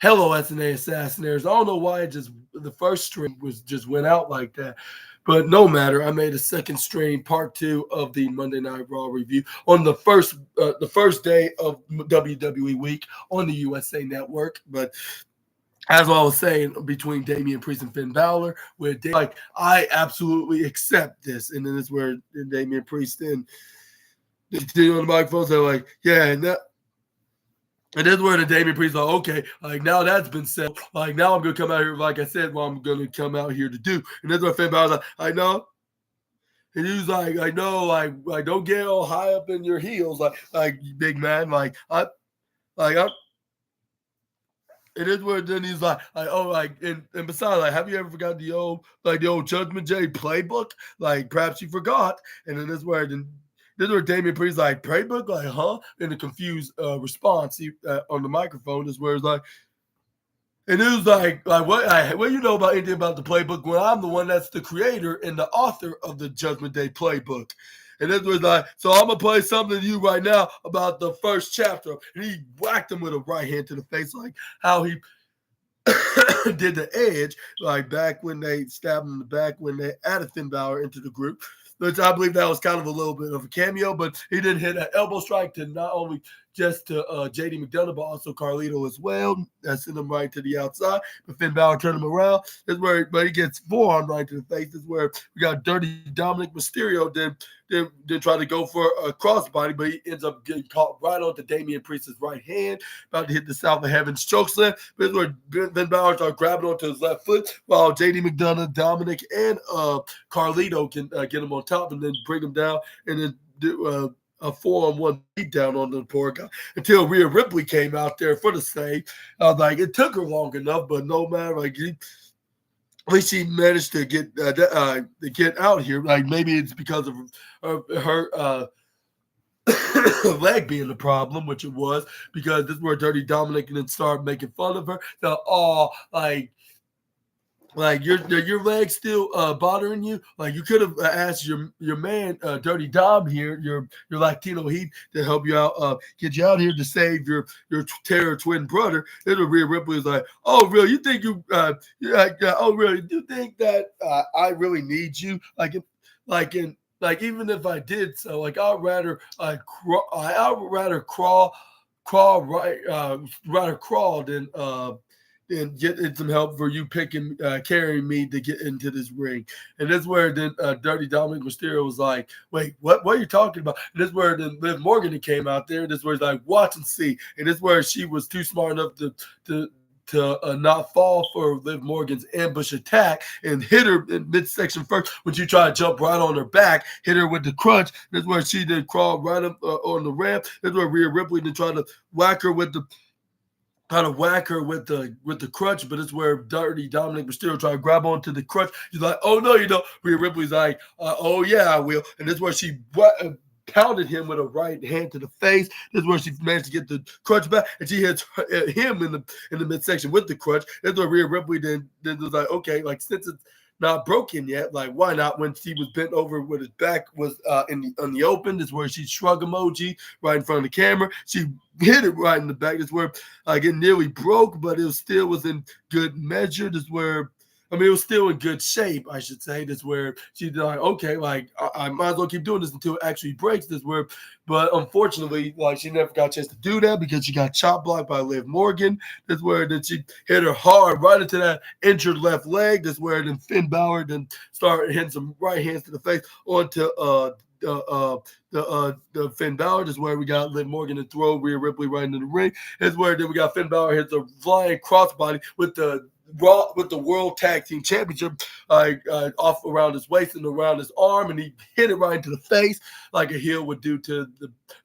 Hello, SNA Assassinaires. I don't know why the first stream was just went out like that. But no matter, I made a second stream, part two of the Monday Night Raw review on the first day of WWE week on the USA Network. But as I was saying, between Damian Priest and Finn Balor, where I absolutely accept this, and then it's where Damian Priest then continue on the microphone, they're like, yeah, and that's where the Damian Priest like, okay, like now that's been said. Like now I'm gonna come out here, like I said, what I'm gonna come out here to do. And that's what Finn Balor's like, I know. And he was like, I know, like don't get all high up in your heels, like big man, I it is where then he's like oh and besides like have you ever forgot the old Judgment Day playbook? Like perhaps you forgot. And then this is where Damian Priest like playbook, like huh? In a confused response on the microphone is where it's like, and it was like what you know about anything about the playbook when I'm the one that's the creator and the author of the Judgment Day playbook. And this was like, so I'm gonna play something to you right now about the first chapter. And he whacked him with a right hand to the face, like how he did the Edge, like back when they stabbed him in the back when they added Finn Balor into the group. Which I believe that was kind of a little bit of a cameo, but he did hit an elbow strike to not only just to JD McDonough, but also Carlito as well. That sent him right to the outside. But Finn Balor turned him around. But he gets forearm right to the face. This is where we got Dirty Dominic Mysterio then try to go for a crossbody, but he ends up getting caught right onto Damian Priest's right hand, about to hit the South of Heaven's chokeslam. But this is where Finn Balor starts grabbing onto his left foot, while JD McDonough, Dominic, and Carlito can get him on top and then bring him down and then do a 4-on-1 beat down on the poor guy until Rhea Ripley came out there for the save. I was like, it took her long enough, but no matter, like at least she managed to get out here. Like maybe it's because of her leg being the problem, which it was, because this is where Dirty Dominic and then start making fun of her. So, like your leg still bothering you? Like you could have asked your man Dirty Dom here, your Latino Heat, to help you out, get you out here to save your terror twin brother. Then Rhea Ripley is like, oh really? You think oh really? Do you think that I really need you? Even if I did so, like I'd rather crawl rather crawl than and get some help for you carrying me to get into this ring. And that's where then Dirty Dominic Mysterio was like, wait, what are you talking about? And this is where then Liv Morgan came out there. This is where he's like, watch and see. And this is where she was too smart enough to not fall for Liv Morgan's ambush attack and hit her in midsection first when she tried to jump right on her back, hit her with the crunch. That's where she then crawled right up on the ramp. That's where Rhea Ripley then tried to whack her with the crutch, but it's where Dirty Dominic Mysterio tried to grab onto the crutch. He's like, oh no, you don't. Rhea Ripley's like, oh yeah, I will. And that's where she pounded him with a right hand to the face. This is where she managed to get the crutch back, and she hits him in the midsection with the crutch. That's where Rhea Ripley then was like, okay, like since it's not broken yet, like why not? When he was bent over with his back was on the open, this is where she shrug emoji right in front of the camera. She hit it right in the back. This is where it nearly broke, but it still was in good measure. This is where it was still in good shape, I should say. This is where she's like, okay, like I might as well keep doing this until it actually breaks. But unfortunately, like she never got a chance to do that because she got chop blocked by Liv Morgan. This is where then she hit her hard right into that injured left leg. This is where then Finn Balor then started hitting some right hands to the face onto the Finn Balor. This is where we got Liv Morgan to throw Rhea Ripley right into the ring. This is where then we got Finn Balor hits a flying crossbody with the World Tag Team Championship off around his waist and around his arm, and he hit it right into the face like a heel would do to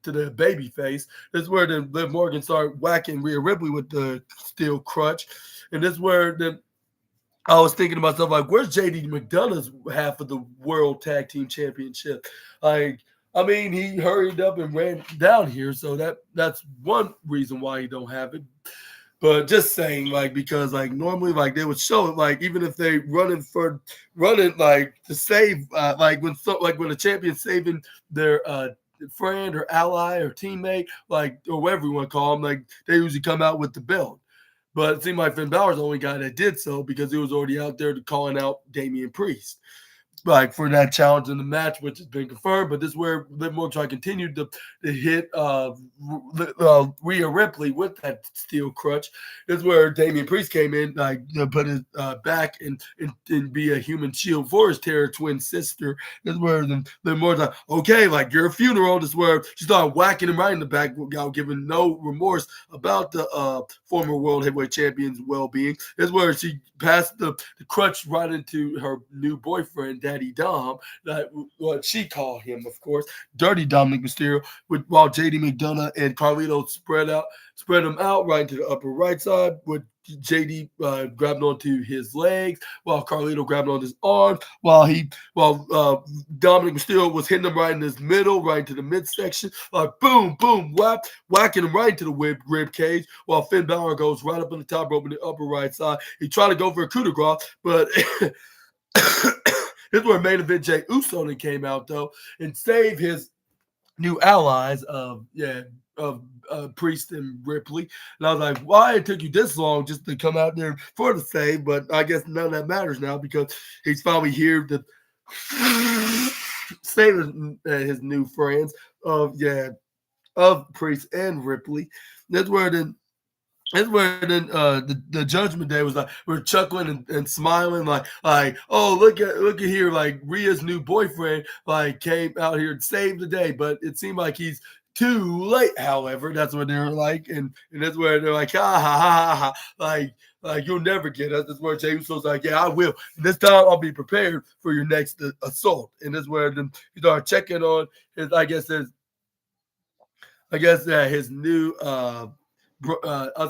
the baby face. This is where then Liv Morgan started whacking Rhea Ripley with the steel crutch, and this is where then I was thinking to myself, like, where's JD McDonough's half of the World Tag Team Championship? He hurried up and ran down here, so that's one reason why he don't have it. But just saying, like, because like normally, like they would show it, like even if they running like to save, like when a champion's saving their friend or ally or teammate, like or whatever you want to call them, like they usually come out with the belt. But it seemed like Finn Balor's the only guy that did so because he was already out there calling out Damian Priest like for that challenge in the match, which has been confirmed. But this is where Liv Morgan tried to continue to hit Rhea Ripley with that steel crutch. This is where Damian Priest came in, like to put his back and be a human shield for his Terror twin sister. This is where Liv Morgan's like, okay, like your funeral. This is where she started whacking him right in the back without giving no remorse about the former world heavyweight champion's well-being. This is where she passed the crutch right into her new boyfriend, Daddy Dom, that what she called him, of course, Dirty Dominic Mysterio, while JD McDonough and Carlito spread them out right into the upper right side, with JD grabbing onto his legs, while Carlito grabbed on his arms, while Dominic Mysterio was hitting him right in his middle, right into the midsection, like boom, boom, whacking him right into the rib cage, while Finn Balor goes right up on the top rope in the upper right side. He tried to go for a coup de grace, but this is where main event Jey Uso came out though and saved his new allies of Priest and Ripley. And I was like, why it took you this long just to come out there for the save? But I guess none of that matters now because he's finally here to save his new friends of Priest and Ripley. That's where the Judgment Day was like we're chuckling and smiling like oh look at here, like Rhea's new boyfriend like came out here and saved the day, but it seemed like he's too late. However, that's what they're like, and that's where they're like ha ha ha ha, like you'll never get us. That's where Jey Uso's like, yeah, I will. And this time I'll be prepared for your next assault. And that's where then you start checking on his his new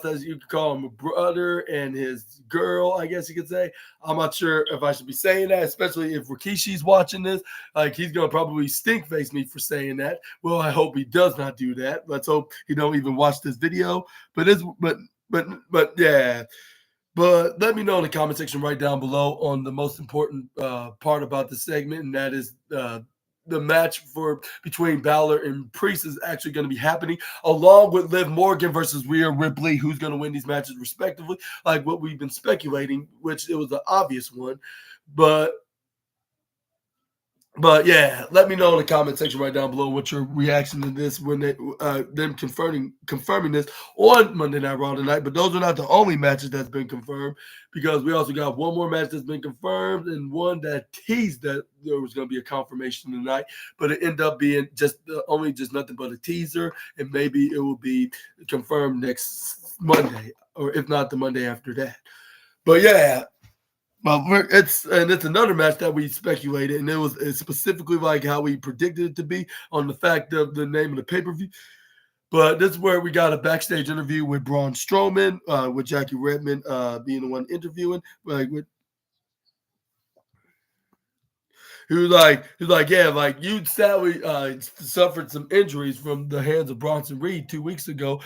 as you could call him a brother and his girl, I guess you could say. I'm not sure if I should be saying that, especially if Rikishi's watching this. Like he's gonna probably stink face me for saying that. Well, I hope he does not do that. Let's hope he don't even watch this video. But yeah. But let me know in the comment section right down below on the most important part about the segment, and that is the match between Balor and Priest is actually going to be happening, along with Liv Morgan versus Rhea Ripley, who's going to win these matches respectively, like what we've been speculating, which it was an obvious one. But yeah, let me know in the comment section right down below what your reaction to this when them confirming this on Monday Night Raw tonight. But those are not the only matches that's been confirmed, because we also got one more match that's been confirmed and one that teased that there was going to be a confirmation tonight, but it ended up being just nothing but a teaser, and maybe it will be confirmed next Monday, or if not the Monday after that. But yeah. Well, it's another match that we speculated, and it's specifically like how we predicted it to be on the fact of the name of the pay-per-view. But this is where we got a backstage interview with Braun Strowman, with Jackie Redmond being the one interviewing, He was like, yeah, like you sadly suffered some injuries from the hands of Bronson Reed 2 weeks ago,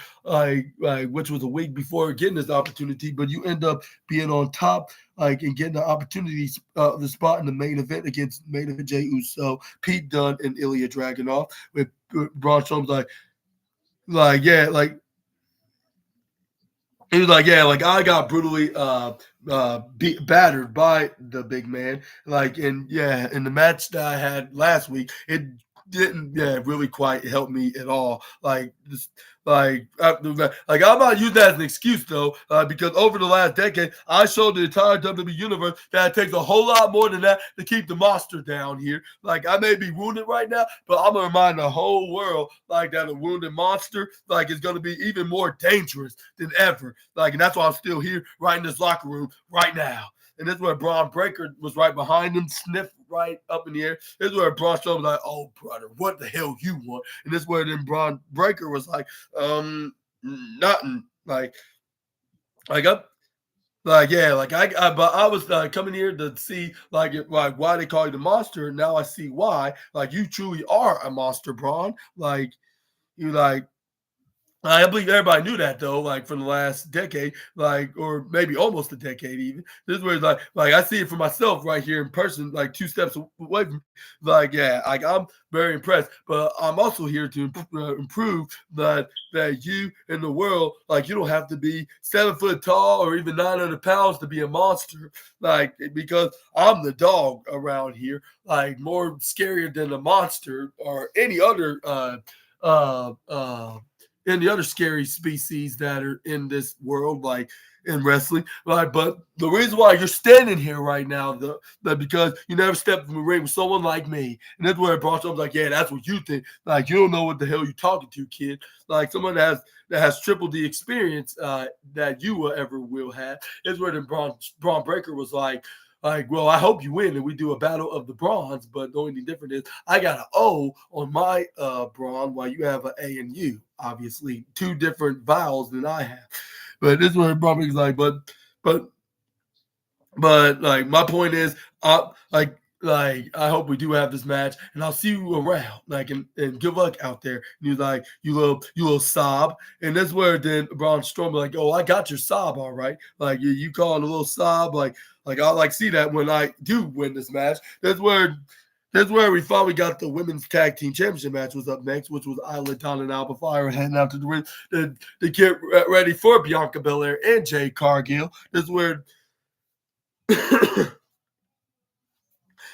which was a week before getting this opportunity, but you end up being on top, and getting the opportunity, the spot in the main event against main event Jey Uso, Pete Dunne, and Ilya Dragunov. With Braun Strowman's yeah, like. He was like, yeah, like I got brutally battered by the big man. In the match that I had last week, it didn't really quite help me at all. I'm not using that as an excuse though, because over the last decade, I showed the entire WWE universe that it takes a whole lot more than that to keep the monster down here. Like I may be wounded right now, but I'm gonna remind the whole world that a wounded monster is gonna be even more dangerous than ever. And that's why I'm still here, right in this locker room right now. And this is where Braun Breaker was right behind him, sniffed right up in the air. This is where Braun Strowman was like, "Oh, brother, what the hell you want?" And this is where then Braun Breaker was like, nothing. But I was coming here to see why they call you the monster. And now I see why. You truly are a monster, Braun. You I believe everybody knew that though, like from the last decade, like or maybe almost a decade even. This is where it's like I see it for myself right here in person, like 2 steps away from. Like yeah, like I'm very impressed, but I'm also here to improve that you in the world, like you don't have to be 7 foot tall or even 900 pounds to be a monster. Like because I'm the dog around here, like more scarier than a monster or uh uh any other scary species that are in this world, like in wrestling. Right? But the reason why you're standing here right now, because you never stepped in the ring with someone like me. And that's where it brought up like, yeah, that's what you think. Like you don't know what the hell you're talking to, kid. Like someone that has triple the experience that you will ever will have. Is where the Braun Breaker was like, well, I hope you win and we do a battle of the bronze, but the only thing different is I got an O on my brawn while you have an A and U. Obviously, two different vowels than I have. But this one probably is but but like my point is, like I hope we do have this match, and I'll see you around. Like and good luck out there. And he's like, you little sob, and that's where then Braun Strowman like, oh, I got your sob, all right. Like you calling a little sob, like I like see that when I do win this match. That's where we finally got the women's tag team championship match was up next, which was Isla Dawn and Alba Fire heading out to the ring to get ready for Bianca Belair and Jade Cargill. That's where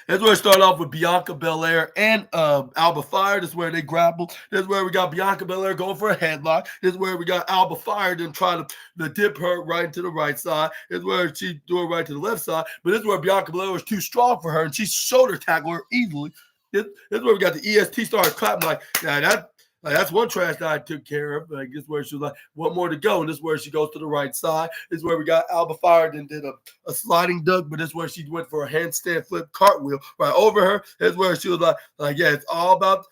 That's where it started off with Bianca Belair and Alba Fire. This is where they grappled. This is where we got Bianca Belair going for a headlock. This is where we got Alba Fire then trying to dip her right into the right side. This is where she threw it right to the left side. But this is where Bianca Belair was too strong for her, and she shoulder tackled her easily. This is where we got the EST started clapping like, nah, that's one trash that I took care of. Like this is where she was like, one more to go. And this is where she goes to the right side. This is where we got Alba Fire, then did a sliding duck, but this is where she went for a handstand flip cartwheel right over her. This is where she was like, yeah, it's all about.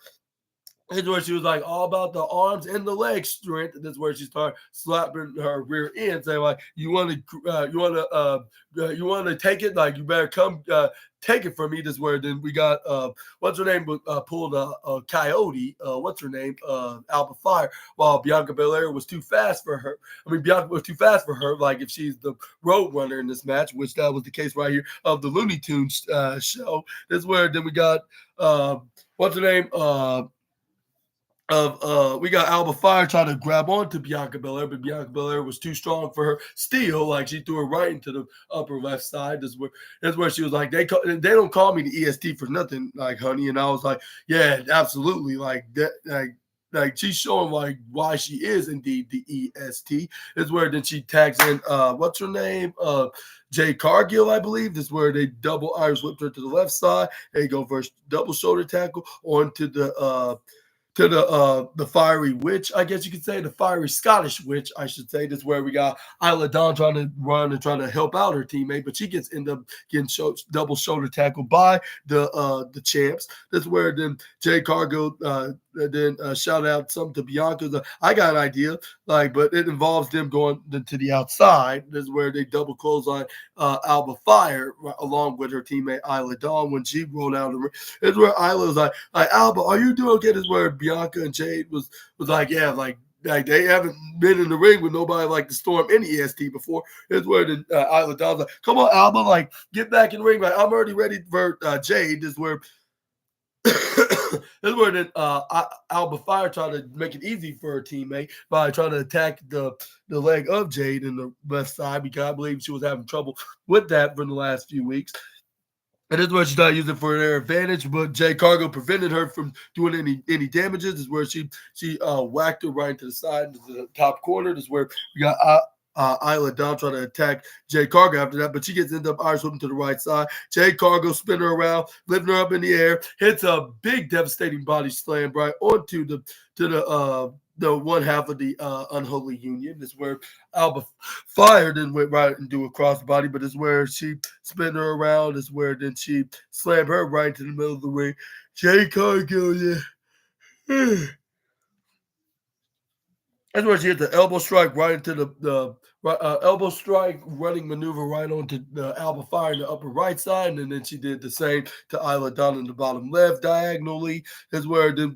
This is where she was like all about the arms and the leg strength. And this is where she started slapping her rear end, saying like, you want to take it, like you better come take it from me. This is where then we got what's her name pulled a coyote. What's her name? Alba Fire. While Bianca Belair was too fast for her. I mean, Bianca was too fast for her. Like if she's the road runner in this match, which that was the case right here of the Looney Tunes show. This is where then we got what's her name? We got Alba Fire trying to grab onto Bianca Belair, but Bianca Belair was too strong for her. Still, like she threw her right into the upper left side. That's where she was like, they don't call me the EST for nothing, like honey. And I was like, yeah, absolutely, like that, like she's showing like why she is indeed the EST. Is where then she tags in what's her name? Jay Cargill, I believe. This is where they double Irish whipped her to the left side. They go for a double shoulder tackle onto the fiery witch, I guess you could say, the fiery Scottish witch, I should say. This is where we got Isla Dawn trying to run and trying to help out her teammate, but she end up getting double shoulder tackled by the champs. This is where then Jay Cargill then shout out something to Bianca. I got an idea, like, but it involves them going to the outside. This is where they double close on Alba Fire along with her teammate Isla Dawn when she rolled out of the ring. This is where Isla was like Alba, are you doing okay? This is where Bianca and Jade was like, yeah, like they haven't been in the ring with nobody like the Storm and EST before. It's where the Isla Dawn's like, come on, Alba, like get back in the ring. Like I'm already ready for Jade. This is where this is where then Alba Fire tried to make it easy for her teammate by trying to attack the leg of Jade in the left side because I believe she was having trouble with that for the last few weeks. And this is where she started using it for their advantage, but Jay Cargill prevented her from doing any damages. This is where she whacked her right into the side, into the top corner. This is where we got Isla Dawn trying to attack Jay Cargill after that, but she gets up Irish whipping to the right side. Jay Cargill spin her around, lifting her up in the air, hits a big devastating body slam right onto the one half of the unholy union. This is where Alba Fire then went right and do a crossbody, but it's where she spin her around. Is where then she slammed her right into the middle of the ring. Jay Cargill, yeah. That's where she hit the elbow strike right into the elbow strike running maneuver right onto the Alba Fire in the upper right side, and then she did the same to Isla Dawn in the bottom left diagonally. Is where the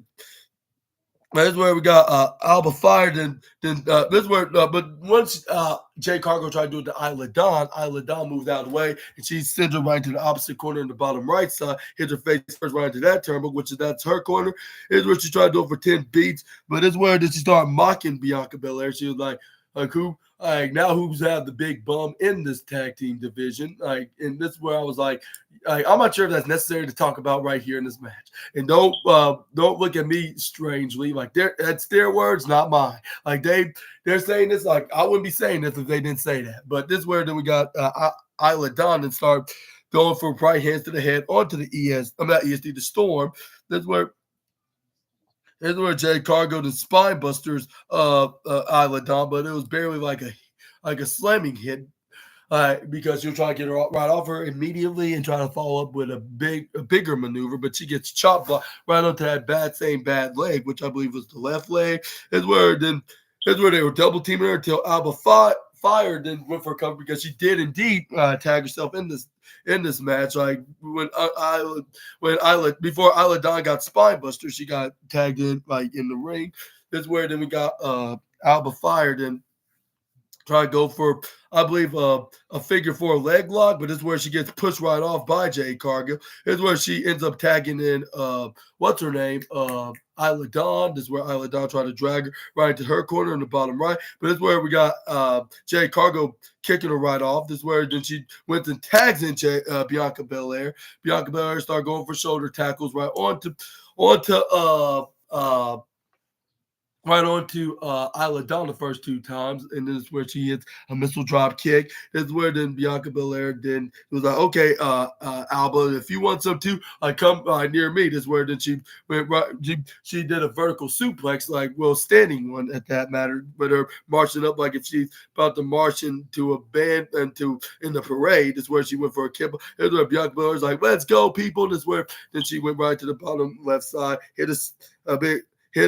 That's where we got Alba fired, then this where but once Jay Cargo tried to do it to Isla Dawn moved out of the way, and she sent her right to the opposite corner in the bottom right side, hit her face first right into that turnbuckle, which is that's her corner. Is where she tried to do it for 10 beats, but it's where did she start mocking Bianca Belair. She was like who now who's have the big bum in this tag team division? And this is where I was like I'm not sure if that's necessary to talk about right here in this match. And don't look at me strangely. Like that's their words, not mine. Like they're saying this. Like I wouldn't be saying this if they didn't say that. But this is where then we got Isla Dawn and start going for right hands to the head onto the I'm not ESD, the Storm. That's where Jay Cargo the spine busters Isla Dawn, but it was barely like a slamming hit because you're trying to get her right off her immediately and try to follow up with a bigger maneuver, but she gets chopped right onto that same bad leg, which I believe was the left leg. Is where they were double teaming her until Alba fired, then went for a cover because she did indeed tag herself in this match. Like when before Isla Dawn got spine buster, she got tagged in like in the ring. That's where then we got Alba fired and try to go for, I believe, a figure four leg lock, but this is where she gets pushed right off by Jade Cargill. This is where she ends up tagging in, what's her name? Isla Dawn. This is where Isla Dawn tried to drag her right into her corner in the bottom right. But this is where we got Jade Cargill kicking her right off. This is where then she went and tags in Bianca Belair. Bianca Belair started going for shoulder tackles right onto right onto Isla Dawn the first two times, and this is where she hits a missile drop kick. This is where then Bianca Belair then was like, okay, Alba, if you want some too, come near me. This is where then she went right. She did a vertical suplex, like standing one at that matter, but her marching up like if she's about to march into a band in the parade. This is where she went for a kibble. This is where Bianca Belair's like, let's go, people. This is where then she went right to the bottom left side, hit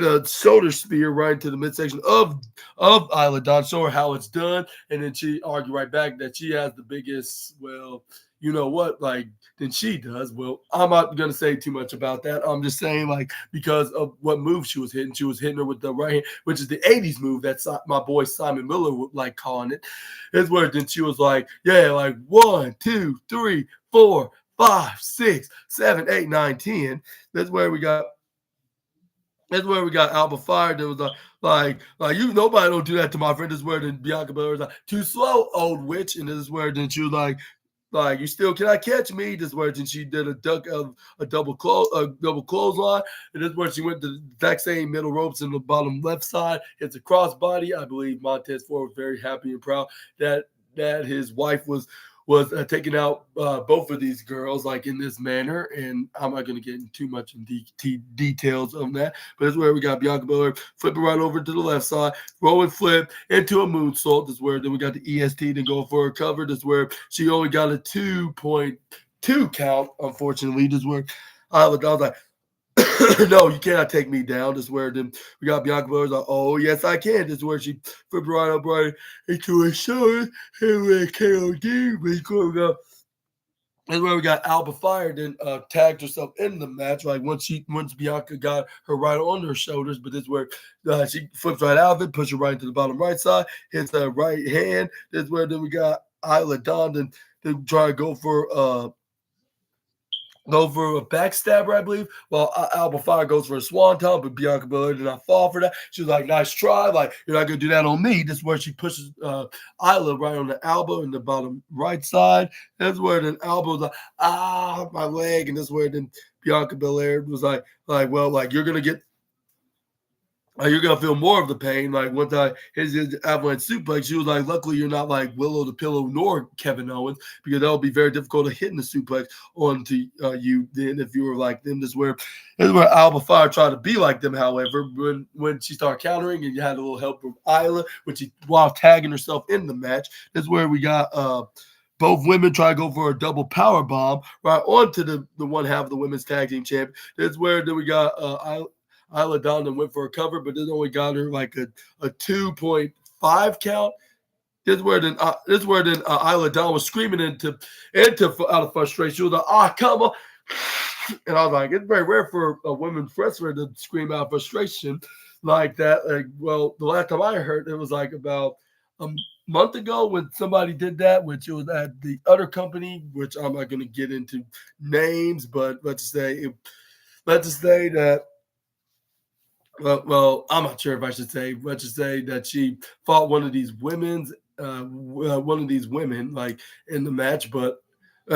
a shoulder spear right into the midsection of Isla Dawn, show her how it's done, and then she argued right back that she has the biggest, you know what, than she does. Well, I'm not gonna say too much about that. I'm just saying, because of what move she was hitting her with the right hand, which is the '80s move that's my boy Simon Miller would like calling it. Is where then she was like, yeah, like 1, 2, 3, 4, 5, 6, 7, 8, 9, 10. That's where we got. That's where we got Alba fired. There was like you nobody don't do that to my friend. This is where then Bianca Belair was like, too slow, old witch. And this is where then she was like you still cannot catch me. This is where then she did a double clothesline. And this is where she went to the exact same middle ropes in the bottom left side. It's a crossbody. I believe Montez Ford was very happy and proud that his wife was taking out both of these girls like in this manner, and I'm not going to get into too much in details on that. But that's where we got Bianca Belair flipping right over to the left side, rolling flip into a moonsault. This is where then we got the EST to go for a cover. This is where she only got a 2.2 count. Unfortunately, this is where I was like, no, you cannot take me down. This is where then we got Bianca Belair like, oh yes, I can. This is where she flipped right up right into her shoulder. And with KOD, we go. That's where we got Alba fired and tagged herself in the match. Like once Bianca got her right on her shoulders, but this is where she flips right out of it, pushes her right to the bottom right side, hits her right hand. This is where then we got Isla Dawn and they try to go for a backstabber, I believe. Well, Alba Fire goes for a swanton, but Bianca Belair did not fall for that. She was like, nice try. Like, you're not going to do that on me. This is where she pushes Isla right on the elbow in the bottom right side. That's where then Alba was like, my leg. And this is where then Bianca Belair was like, well, like, you're going to get you're gonna feel more of the pain. Like once I hit his avalanche suplex, she was like, "Luckily, you're not like Willow the Pillow nor Kevin Owens, because that would be very difficult to hit in the suplex onto you. Then if you were like them, this is where Alba Fire tried to be like them. However, when she started countering and you had a little help from Isla, while tagging herself in the match, that's where we got both women try to go for a double power bomb right onto the one half of the women's tag team champion. That's where then we got Isla Dawn went for a cover, but it only got her like a 2.5 count. This is where then Isla Dawn was screaming into out of frustration. She was like, come on. And I was like, it's very rare for a women's wrestler to scream out of frustration like that. Like, well, the last time I heard, it was like about a month ago when somebody did that, which it was at the other company, which I'm not going to get into names, but let's just say that. I'm not sure if I should say. Let's just say that she fought one of these women, like in the match, but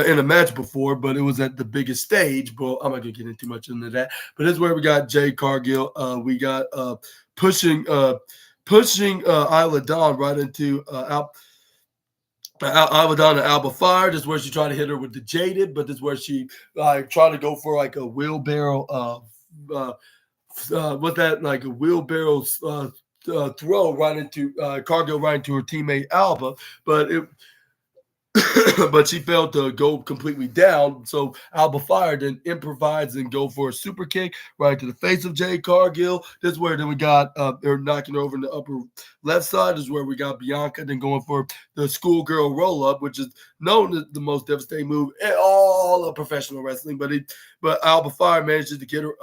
in a match before, but it was at the biggest stage. But I'm not gonna get into much into that. But this is where we got Jay Cargill. We got pushing Isla Dawn right into Isla Dawn and Alba Fire. This is where she tried to hit her with the jaded, but this is where she like tried to go for like a wheelbarrow with that like a wheelbarrow throw right into Cargill right into her teammate Alba, but it but she failed to go completely down. So Alba Fire then improvised and go for a super kick right to the face of Jay Cargill. This is where then we got they're knocking her over in the upper left side. This is where we got Bianca then going for the schoolgirl roll up, which is known as the most devastating move in all of professional wrestling. But Alba Fire manages to get her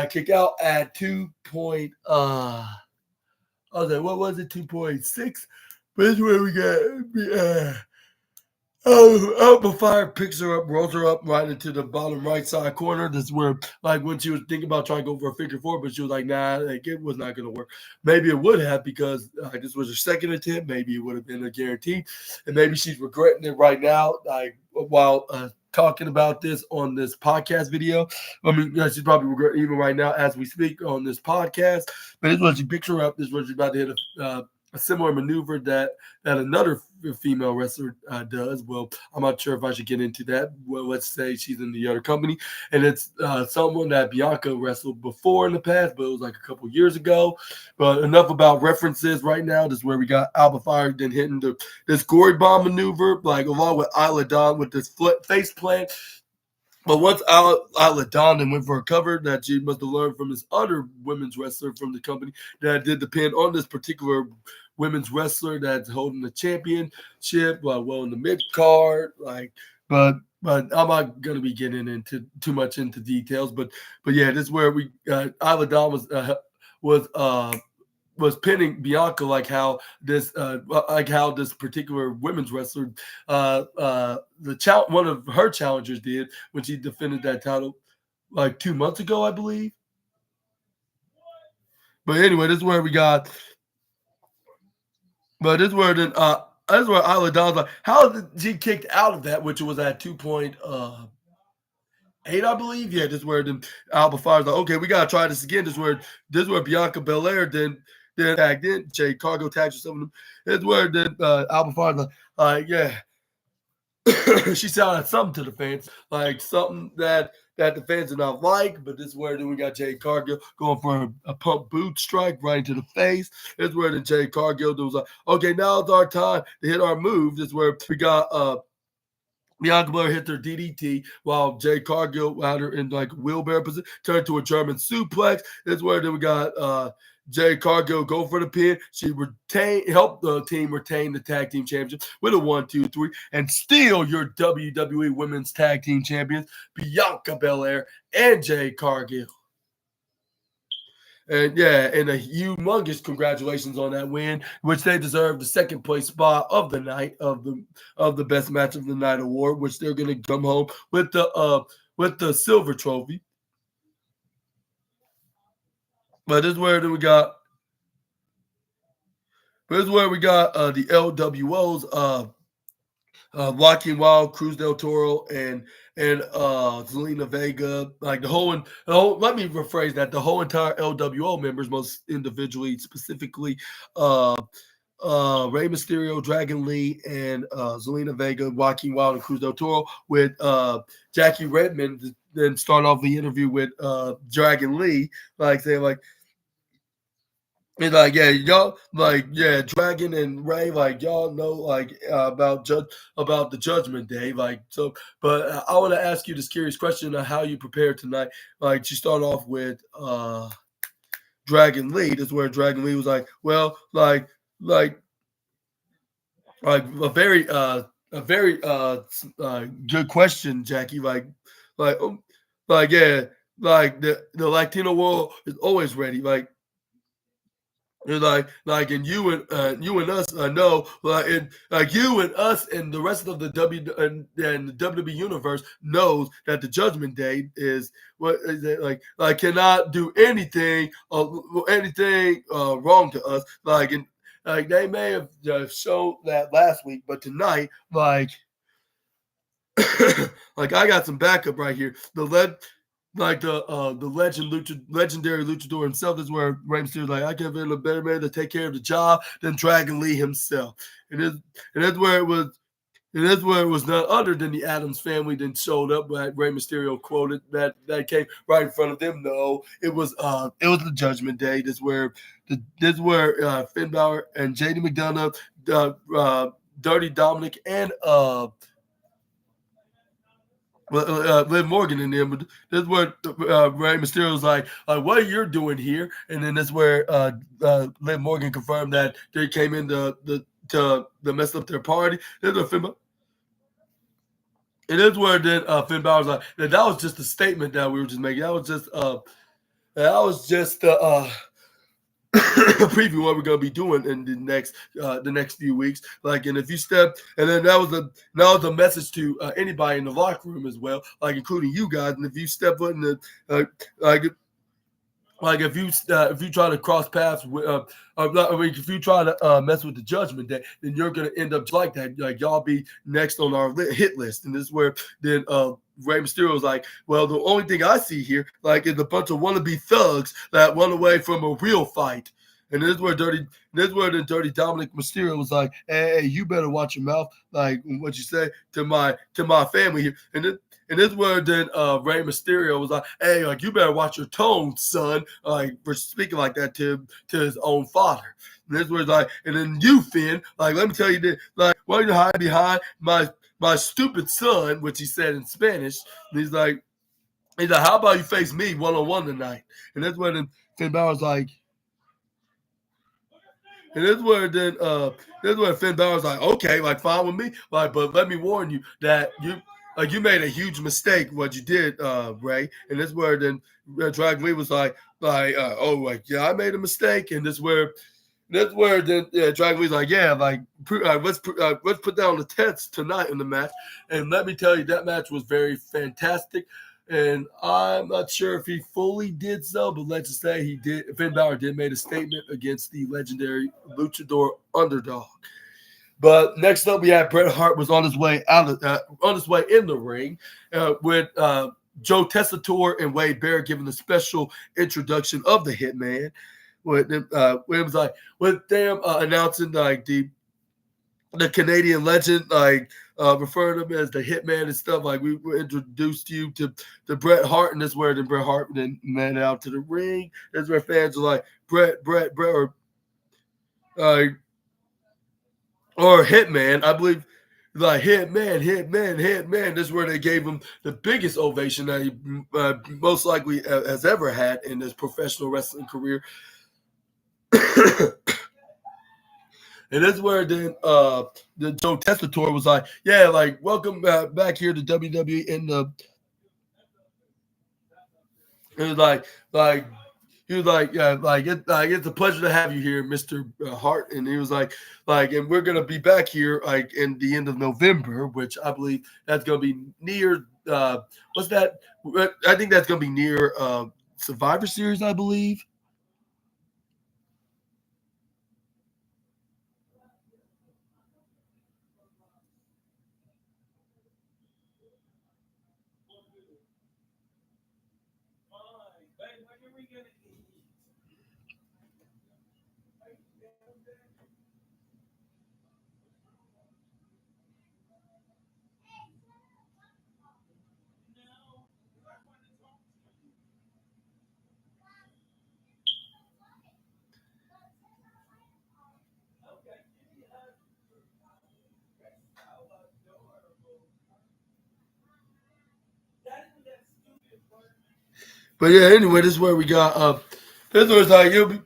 kick out at 2. I was like, what was it? 2.6. But this is where we got Alba Fire picks her up, rolls her up right into the bottom right side corner. This is where, like, when she was thinking about trying to go for a figure four, but she was like, nah, like, it was not going to work. Maybe it would have because this was her second attempt. Maybe it would have been a guarantee. And maybe she's regretting it right now, like, while talking about this on this podcast video. I mean, she's probably regretting even right now as we speak on this podcast. But this is when she picks her up. This is when she's about to hit a similar maneuver that another female wrestler does. Well, I'm not sure if I should get into that. Well, let's say she's in the other company, and it's someone that Bianca wrestled before in the past, but it was like a couple years ago. But enough about references right now. This is where we got Alba Fire then hitting this gory bomb maneuver, like along with Isla Dawn with this face plant. But once Isla Dawn then went for a cover that she must have learned from this other women's wrestler from the company that did the pin on this particular women's wrestler that's holding the championship, well in the mid card, but I'm not gonna be getting into too much into details. But yeah, this is where we Isla Dawn was pinning Bianca like how this particular women's wrestler one of her challengers did when she defended that title like 2 months ago, I believe. But anyway, this is where we got. But this is where Isla Dawn's like, how did she kicked out of that, which was at 2.8, I believe. Yeah, this is where then Alba Fire's like, okay, we gotta try this again. This is where Bianca Belair then tagged in. Jay Cargo tagged some of them. This is where then Alba Fire's like, yeah. She sounded something to the fans, like something that the fans did not like. But this is where then we got Jay Cargill going for a pump boot strike right into the face. This is where the Jay Cargill was like, okay, now it's our time to hit our move. This is where we got Bianca Belair hit their DDT while Jay Cargill had her in like wheelbarrow position, turned to a German suplex. This is where then we got Jay Cargill go for the pin. She helped the team retain the tag team championship with a 1, 2, 3, and still your WWE Women's Tag Team Champions, Bianca Belair and Jay Cargill. And yeah, and a humongous congratulations on that win, which they deserve the second place spot of the night of the best match of the night award, which they're gonna come home with the silver trophy. But this is where we got. This is where we got the LWOs, Joaquin Wild, Cruz del Toro, and Zelina Vega. Like the whole. Let me rephrase that. The whole entire LWO members, most individually, specifically, Rey Mysterio, Dragon Lee, and Zelina Vega, Joaquin Wild, and Cruz del Toro, with Jackie Redmond. Then start off the interview with Dragon Lee, like saying like. And like, yeah, y'all, like, yeah, Dragon and Ray, like, y'all know, like, about the Judgment Day, like, so. But I want to ask you this curious question of how you prepared tonight. Like, you start off with Dragon Lee. That's where Dragon Lee was like, well, like a very good question, Jackie. Like, yeah, like the Latino world is always ready, like. It's and you and us know and like you and us and the rest of the and the WWE universe knows that the Judgment Day is what is it like cannot do anything wrong to us and like they may have shown that last week, but tonight like I got some backup right here. Legendary luchador himself is where Rey Mysterio I can't find a better man to take care of the job than Dragon Lee himself. And it, and that's where it was. And that's where it was none other than the Adams family that showed up. But Rey Mysterio quoted that came right in front of them. No, it was the Judgment Day. This where Finn Balor and JD McDonough, Dirty Dominic, and Liv Morgan in there, but that's what Rey Mysterio was what are you doing here? And then that's where Liv Morgan confirmed that they came in to mess up their party. That's what Finn, and that's where then Finn Balor's that was just a statement that we were just making. That was just preview what we're gonna be doing in the next few weeks. And if you step, and then that was a message to anybody in the locker room as well, including you guys. And if you step foot in the if you try to cross paths with, if you try to mess with the Judgment Day, then you're gonna end up just like that. Y'all be next on our hit list, and this is where then Rey Mysterio was well, the only thing I see here is a bunch of wannabe thugs that run away from a real fight. And this is where the dirty Dominic Mysterio was hey, you better watch your mouth, what you say to my family here. And this is where then Rey Mysterio was hey, you better watch your tone, son, for speaking like that to his own father. And this was and then you, Finn, let me tell you this, why are you hiding behind my stupid son, which he said in Spanish. And he's like, how about you face me one-on-one tonight? And that's when Finn Balor's and this is where Finn Balor's okay, fine with me, but let me warn you that you made a huge mistake what you did, Ray. And this is where then Dragon Lee was yeah, I made a mistake. And this is where then Dragon Lee's yeah, let's put down the tents tonight in the match. And let me tell you, that match was very fantastic. And I'm not sure if he fully did so, but let's just say he did. Finn Balor did make a statement against the legendary luchador underdog. But next up, we had Bret Hart was on his way in the ring with Joe Tessitore and Wade Barrett giving the special introduction of the Hitman. With them, announcing the Canadian legend, referring to him as the Hitman and stuff. We introduced you to Bret Hart, and this is where then Bret Hart then man out to the ring. That's where fans are Bret, or Hitman, I believe. Hitman. This is where they gave him the biggest ovation that he most likely has ever had in his professional wrestling career. And that's where then the Joe Tessitore was yeah, welcome back here to WWE. In the it was he was yeah, it's a pleasure to have you here, Mr. Hart. And he was and we're gonna be back here in the end of November, which I believe that's gonna be near what's that? I think that's gonna be near Survivor Series, I believe. But yeah, anyway, this is where we got this was you'll be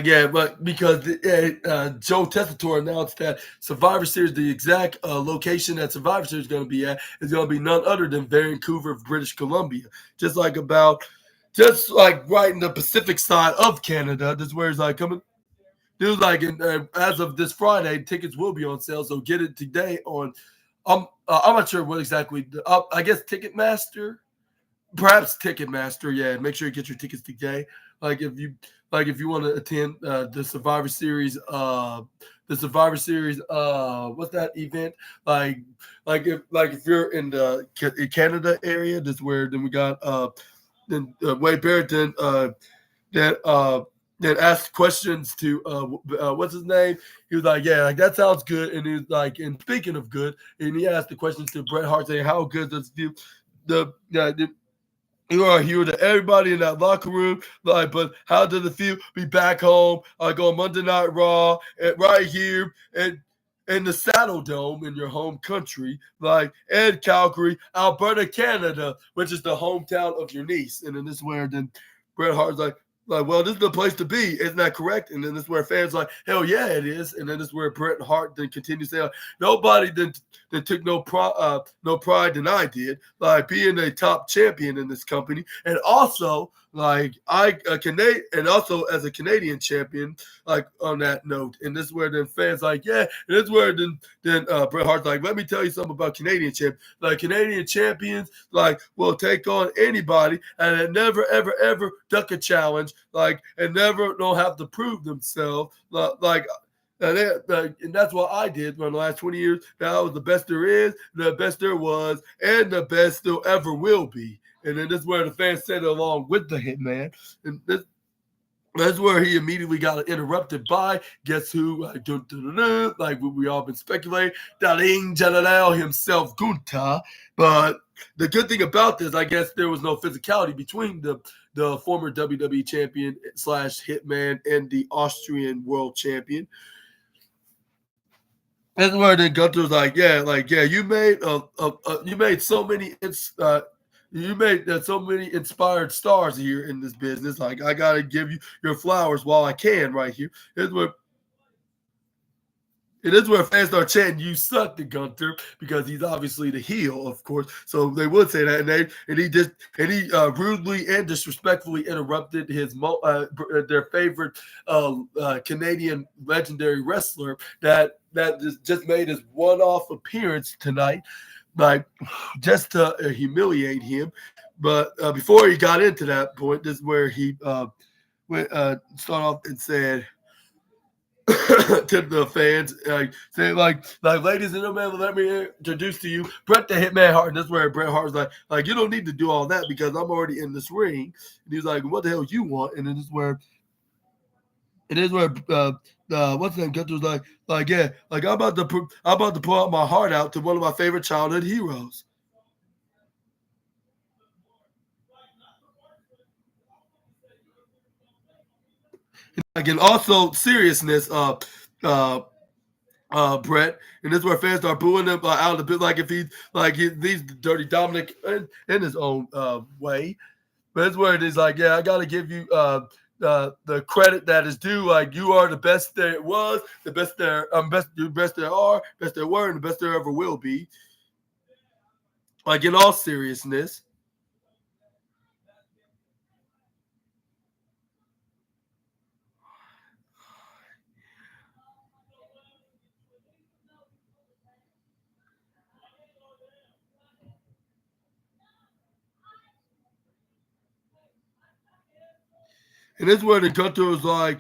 yeah, but because Joe Tessitore announced that Survivor Series, the exact location that Survivor Series is going to be at, is going to be none other than Vancouver, British Columbia. Just like about just like right in the Pacific side of Canada. This is where it's like coming. Dude, like as of this Friday, tickets will be on sale. So get it today on. I'm not sure what exactly. I guess Ticketmaster, perhaps Ticketmaster. Yeah, make sure you get your tickets today. Like if you want to attend the Survivor Series. What's that event? Like if you're in the Canada area, that's where then we got then Wade Barrington that that asked questions to what's his name? He was like, yeah, like that sounds good. And he was like, and speaking of good, and he asked the questions to Bret Hart saying, how good does the you are a hero to everybody in that locker room. Like, but how does it feel? Be back home, like on Monday Night Raw, and right here, and in the Saddle Dome in your home country, like and Calgary, Alberta, Canada, which is the hometown of your niece. And then this is where then Bret Hart's like, well, this is the place to be, isn't that correct? And then this is where fans like, hell yeah, it is. And then this is where Bret Hart then continues saying, nobody then took no pride than I did, like being a top champion in this company, and also like and also as a Canadian champion, like on that note. And this is where then fans like, yeah, and this is where then Bret Hart's like, let me tell you something about Canadian champions. Like Canadian champions, like will take on anybody, and they never ever ever duck a challenge, like and never don't have to prove themselves, like. And that's what I did for the last 20 years. That was the best there is, the best there was, and the best there ever will be. And then this is where the fans said it along with the Hitman. And that's where he immediately got interrupted by guess who? Like we all been speculating, Daling Jalal himself, Gunta. But the good thing about this, I guess, there was no physicality between the former WWE champion / Hitman and the Austrian world champion. That's where then Gunther's like, yeah, you made so many so many inspired stars here in this business. Like, I gotta give you your flowers while I can, right here. It is where fans start chanting, "You suck," to Gunther because he's obviously the heel, of course. So they would say that, and he rudely and disrespectfully interrupted their favorite Canadian legendary wrestler that just made his one-off appearance tonight, like just to humiliate him. But before he got into that point, this is where he start off and said. To the fans, saying like, ladies and gentlemen, let me introduce to you Bret the Hitman Hart. And that's where Bret Hart was like, you don't need to do all that because I'm already in this ring. And he's like, what the hell you want? And then this is where what's that? Gunther's like yeah, like I'm about to pour out my heart out to one of my favorite childhood heroes. Like, and also seriousness, uh Brett, and this is where fans start booing him out a bit, like if he's Dirty Dominic in his own way. But that's where it is like, yeah, I got to give you the credit that is due. Like you are the best there was, the best there best there are, best there were, and the best there ever will be. Like in all seriousness. And this is where the Gunter was like,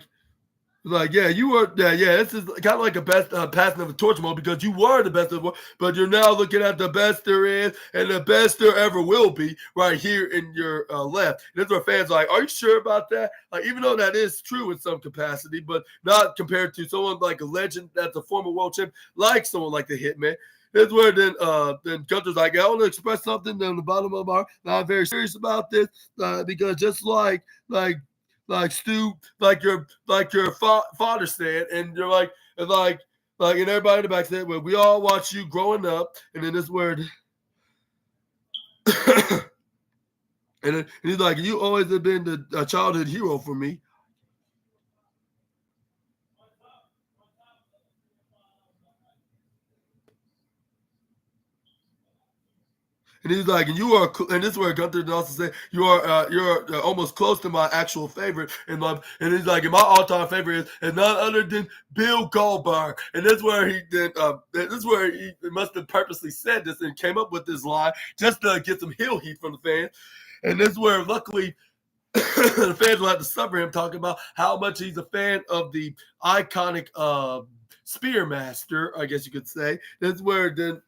yeah, you were, yeah. This is kind of like a best passing of a torch mode because you were the best of the world, but you're now looking at the best there is and the best there ever will be right here in your left. And that's where fans are like, are you sure about that? Like, even though that is true in some capacity, but not compared to someone like a legend that's a former world champion, like someone like the Hitman. That's where then Gunther's like, I want to express something down the bottom of my heart. Now, I'm very serious about this because just like Stu, like your father said, and you're and everybody in the back said, well, we all watched you growing up, and then this word, and he's like, you always have been a childhood hero for me. And he's like, and you are, and this is where Gunther also said, you're almost close to my actual favorite. And he's like, and my all-time favorite is none other than Bill Goldberg. And this is where he must have purposely said this and came up with this line just to get some heel heat from the fans. And this is where, luckily, the fans will have to suffer him talking about how much he's a fan of the iconic Spearmaster, I guess you could say. This is where then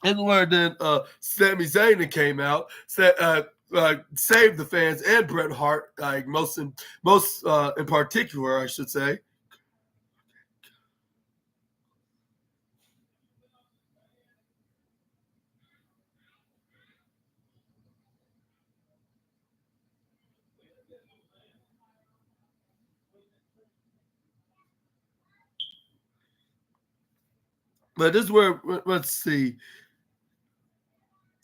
Sami Zayn came out, saved the fans and Bret Hart, like most in particular, I should say. But this is where, let's see.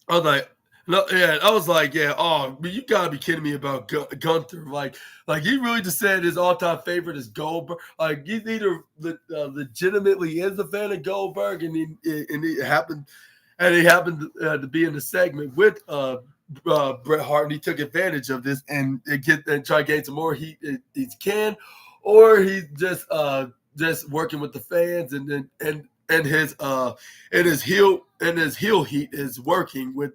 I was like, no, yeah, I was like, yeah, oh, but you gotta be kidding me about Gunther. Like he really just said his all-time favorite is Goldberg. Like he's either legitimately is a fan of Goldberg, and he happened to be in the segment with Bret Hart, and he took advantage of this and try to gain some more heat he can, or he's just working with the fans, and his heel heat is working with,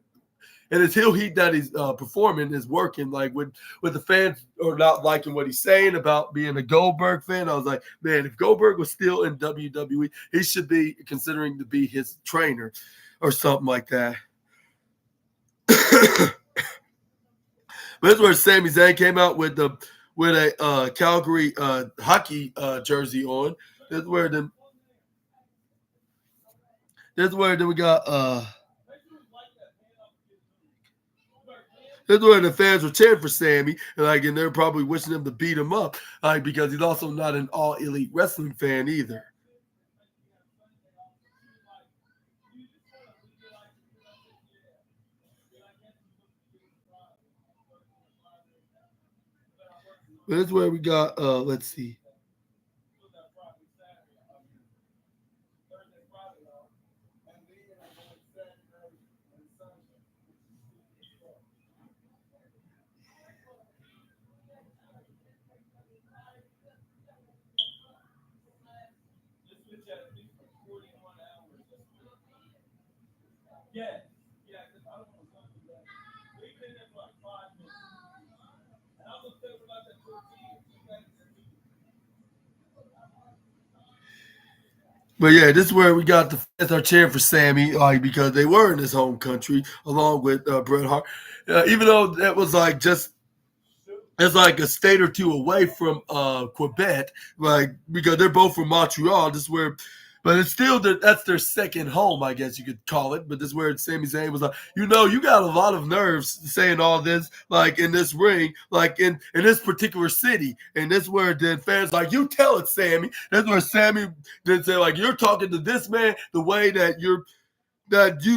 and his heel heat that he's performing is working, like with the fans are not liking what he's saying about being a Goldberg fan. I was like, man, if Goldberg was still in WWE, he should be considering to be his trainer or something like that. But that's where Sami Zayn came out with a Calgary hockey jersey on. That's where then we got that's where the fans were cheering for Sammy, and they're probably wishing him to beat him up, because he's also not an all elite wrestling fan either. But that's where we got let's see. But yeah, this is where we got the fans are cheering for Sammy, because they were in his home country along with Bret Hart, even though that was like just it's like a state or two away from Quebec, like because they're both from Montreal. This is where, but it's still that's their second home, I guess you could call it. But this is where Sami Zayn was like, you got a lot of nerves saying all this, like in this ring, like in this particular city, and this where then fans like, you tell it, Sammy. That's where Sammy then say like, you're talking to this man the way that you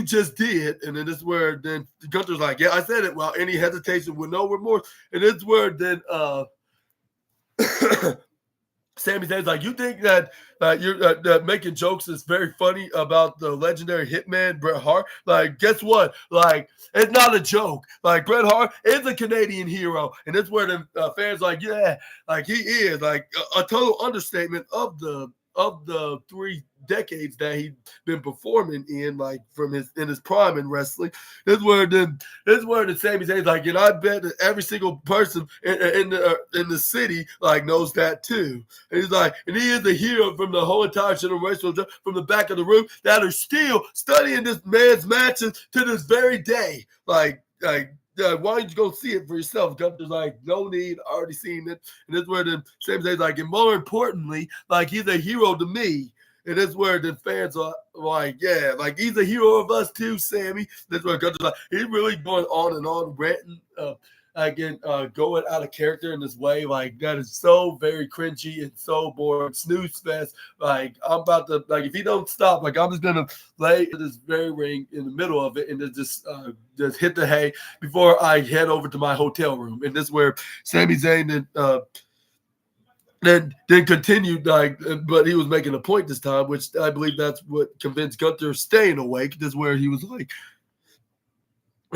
just did. And then this is where then Gunther's like, yeah, I said it without any hesitation, with no remorse. And this is where then Sami Zayn's like, you think that you're making jokes is very funny about the legendary hitman Bret Hart? Like, guess what? Like, it's not a joke. Like, Bret Hart is a Canadian hero, and that's where the fans like, yeah, like he is like a total understatement of the 3 decades that he's been performing in, like from his prime in wrestling. This is where the Sami Zayn's like, and I bet that every single person in the city like knows that too. And he's like, and he is the hero from the whole entire generation from the back of the room that are still studying this man's matches to this very day. Like. Why don't you go see it for yourself? Gunther's like, no need, already seen it. And that's where the Sami Zayn's like, and more importantly, like he's a hero to me. And that's where the fans are like, yeah, like he's a hero of us too, Sammy. That's where Gunther's like, he's really going on and on, ranting, going out of character in this way. Like, that is so very cringy and so boring. Snooze fest. Like, I'm about to, like, if he don't stop, like, I'm just going to lay in this very ring in the middle of it and then just hit the hay before I head over to my hotel room. And this is where Sami Zayn then continued, like, but he was making a point this time, which I believe that's what convinced Gunther staying awake. This is where he was like,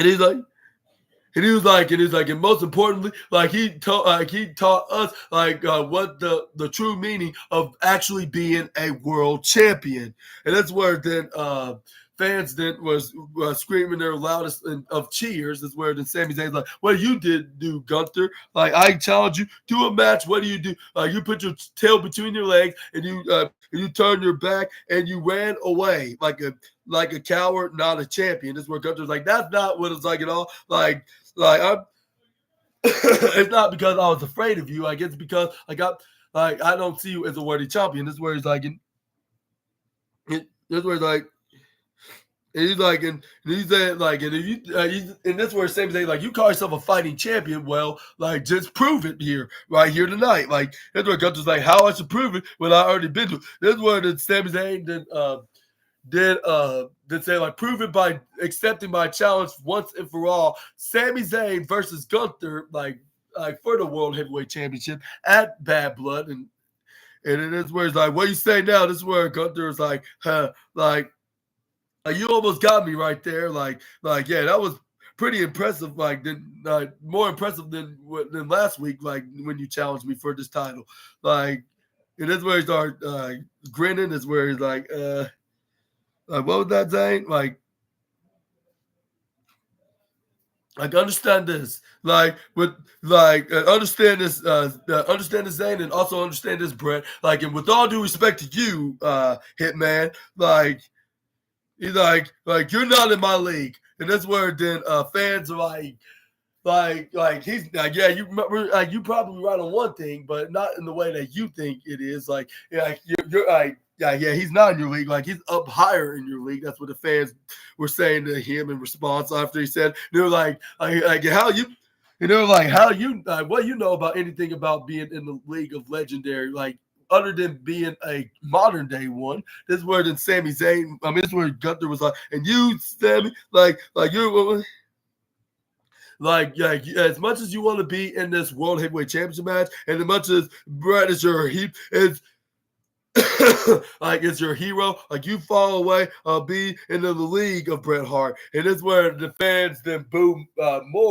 And he's like, and most importantly, he taught us what the true meaning of actually being a world champion, and that's where then fans then was screaming their loudest of cheers. That's where then Sami Zayn's like, "What you did do, Gunther? Like I challenge you to a match. What do you do? You put your tail between your legs and you turn your back and you ran away like a coward, not a champion." That's where Gunther's like, "That's not what it's like at all. I'm it's not because I was afraid of you. It's because I don't see you as a worthy champion." This is where he's like, this is where he's like, and he's like, and he said like, and if you, and this is where Sami Zayn like, you call yourself a fighting champion, well, just prove it right here tonight. Like that's where Gunther's like, how I should prove it when I already been to. This is where the Sami Zayn did say like, prove it by accepting my challenge once and for all. Sami Zayn versus Gunther like for the World Heavyweight Championship at Bad Blood, and it is where it's like, what you say now? This is where Gunther is like, you almost got me right there. Yeah, that was pretty impressive. More impressive than last week. Like when you challenged me for this title. Like it is where he started grinning. Is where he's like, what was that saying? Understand this. Understand this. Understand this, Zane, and also understand this, Brett. And with all due respect to you, Hitman, he's like you're not in my league, and that's where then fans are he's yeah, you probably right on one thing, but not in the way that you think it is. Yeah, he's not in your league. He's up higher in your league. That's what the fans were saying to him in response after he said, they were like how you, and they were like, how you, what you know about anything about being in the league of legendary, other than being a modern day one. This is where then Sami Zayn, this is where Gunther was like, and you, Sami, you're. As much as you want to be in this World Heavyweight Championship match, and as much as Brett is your it's it's your hero, you fall away, be into the league of Bret Hart, and it's where the fans then boom more.